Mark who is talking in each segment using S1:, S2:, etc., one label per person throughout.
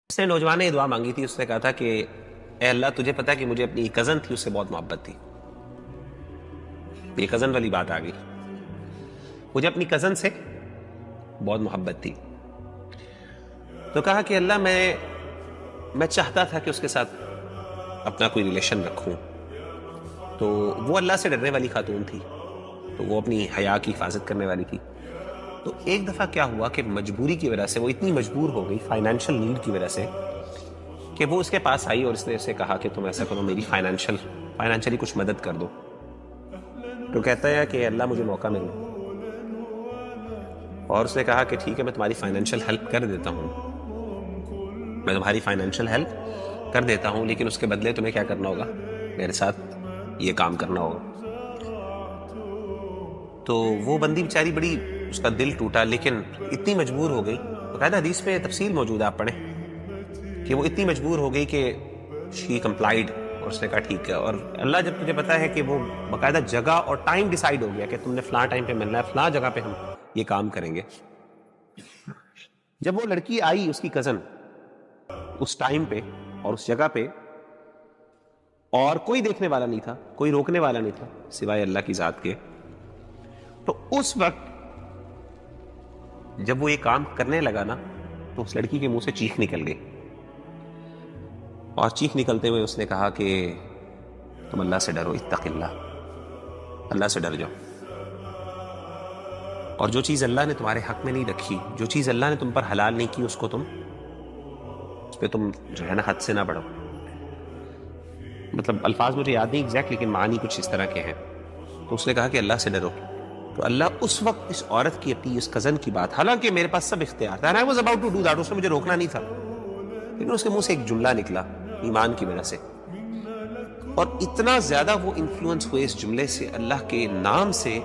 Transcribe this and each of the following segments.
S1: اس نے نوجوان نے دعا مانگی تھی. اس نے کہا تھا کہ اے اللہ تجھے پتا کہ مجھے اپنی کزن تھی اس سے بہت محبت تھی. یہ کزن والی بات آ گئی. مجھے اپنی کزن سے بہت محبت تھی. تو کہا کہ اللہ میں چاہتا تھا کہ اس کے ساتھ اپنا کوئی ریلیشن رکھوں. تو وہ اللہ سے ڈرنے والی خاتون تھی, تو وہ اپنی حیا کی حفاظت کرنے والی تھی. تو ایک دفعہ کیا ہوا کہ مجبوری کی وجہ سے وہ اتنی مجبور ہو گئی, فائنینشیل نیڈ کی وجہ سے, کہ وہ اس کے پاس آئی اور اس نے اسے کہا کہ تم ایسا کرو, میری فائنینشلی کچھ مدد کر دو. تو کہتا ہے کہ اللہ مجھے موقع مل. اور اس نے کہا کہ ٹھیک ہے میں تمہاری فائنینشیل ہیلپ کر دیتا ہوں, لیکن اس کے بدلے تمہیں کیا کرنا ہوگا, میرے ساتھ یہ کام کرنا ہوگا. تو وہ بندی بیچاری بڑی اس کا دل ٹوٹا, لیکن اتنی مجبور ہو گئی. باقاعدہ حدیث میں تفصیل موجود ہے, آپ پڑھیں, کہ وہ اتنی مجبور ہو گئی کہ شی کمپلائڈ, اور اس نے کہا ٹھیک ہے. اور اللہ جب تجھے پتا ہے کہ وہ باقاعدہ جگہ اور ٹائم ڈیسائیڈ ہو گیا کہ تم نے فلاں ٹائم پہ ملنا ہے, فلاں جگہ پہ ہم یہ کام کریں گے. جب وہ لڑکی آئی, اس کی کزن, اس ٹائم پہ اور اس جگہ پہ, اور کوئی دیکھنے والا نہیں تھا, کوئی روکنے والا نہیں تھا سوائے اللہ کی ذات کے, تو اس وقت جب وہ یہ کام کرنے لگا نا, تو اس لڑکی کے منہ سے چیخ نکل گئی. اور چیخ نکلتے ہوئے اس نے کہا کہ تم اللہ سے ڈرو, اتق اللہ, اللہ سے ڈر جاؤ. اور جو چیز اللہ نے تمہارے حق میں نہیں رکھی, جو چیز اللہ نے تم پر حلال نہیں کی, اس پہ تم جو ہے نا حد سے نہ بڑھو. مطلب الفاظ مجھے یاد نہیں ایگزیکٹ, لیکن معنی کچھ اس طرح کے ہیں. تو اس نے کہا کہ اللہ سے ڈرو. تو اللہ اس وقت اس عورت کی, اپنی اس کزن کی بات, حالانکہ میرے پاس سب اختیار تھا, I was about to do that, اس نے مجھے روکنا نہیں تھا, لیکن اس کے منہ سے ایک جملہ نکلا ایمان کی وجہ سے, اور اتنا زیادہ وہ انفلوئنس ہوئے اس جملے سے, اللہ کے نام سے,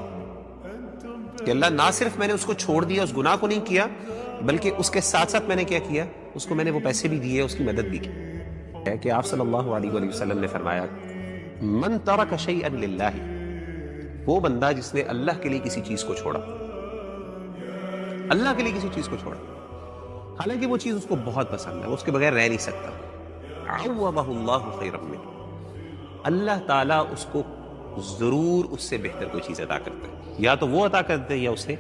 S1: کہ اللہ نہ صرف میں نے اس کو چھوڑ دیا, اس گناہ کو نہیں کیا, بلکہ اس کے ساتھ ساتھ میں نے کیا کیا, اس کو میں نے وہ پیسے بھی دیے, اس کی مدد بھی کی. ہے کہ آپ صلی اللہ علیہ وآلہ وسلم نے فرمایا, من ترک شیئا للہ, وہ بندہ جس نے اللہ کے لیے کسی چیز کو چھوڑا, اللہ کے لیے کسی چیز کو چھوڑا, حالانکہ وہ چیز اس کو بہت پسند ہے, وہ اس کے بغیر رہ نہیں سکتا, عوضہ اللہ خیرا منہ, اللہ تعالیٰ اس کو ضرور اس سے بہتر کوئی چیز عطا کرتا ہے, یا تو وہ عطا کرتے ہیں یا اسے